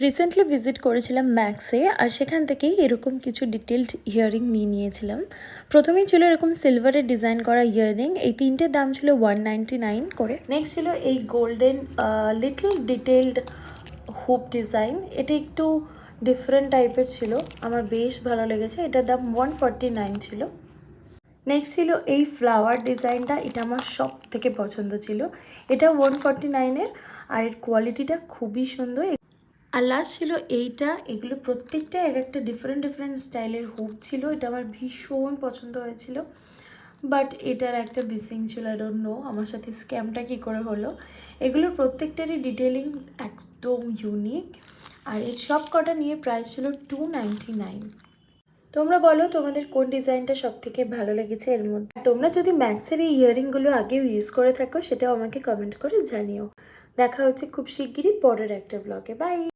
Recently visit করেছিলাম ম্যাক্সে, আর সেখান থেকেই এরকম কিছু ডিটেলড ইয়াররিং নিয়ে নিয়েছিলাম। প্রথমেই ছিল এরকম সিলভারের ডিজাইন করা ইয়াররিং, এই তিনটের দাম ছিল 199 করে। নেক্সট ছিল এই গোল্ডেন লিটল ডিটেলড হুপ ডিজাইন, এটা একটু ডিফারেন্ট টাইপের ছিল, আমার বেশ ভালো লেগেছে, এটার দাম 149 ছিল। নেক্সট ছিল এই ফ্লাওয়ার ডিজাইনটা, এটা আমার সব থেকে পছন্দ ছিল, এটা 149-এর, আর এর কোয়ালিটিটা খুবই সুন্দর। আর লাস্ট ছিল এইটা, এগুলো প্রত্যেকটা এক একটা ডিফারেন্ট স্টাইলের হুক ছিল, এটা আমার ভীষণ পছন্দ হয়েছিল। বাট এটার একটা মিসিং ছিল, আই ডোন্ট নো আমার সাথে স্ক্যামটা কী করে হলো। এগুলোর প্রত্যেকটারই ডিটেলিং একদম ইউনিক, আর এর সব কটা নিয়ে প্রাইস ছিল 299। তোমরা বলো তোমাদের কোন ডিজাইনটা সব থেকে ভালো লেগেছে এর মধ্যে। তোমরা যদি ম্যাক্সের এই ইয়াররিংগুলো আগেও ইউজ করে থাকো সেটাও আমাকে কমেন্ট করে জানিও। দেখা হচ্ছে খুব শিগগিরই পরের একটা ব্লগে। বাই।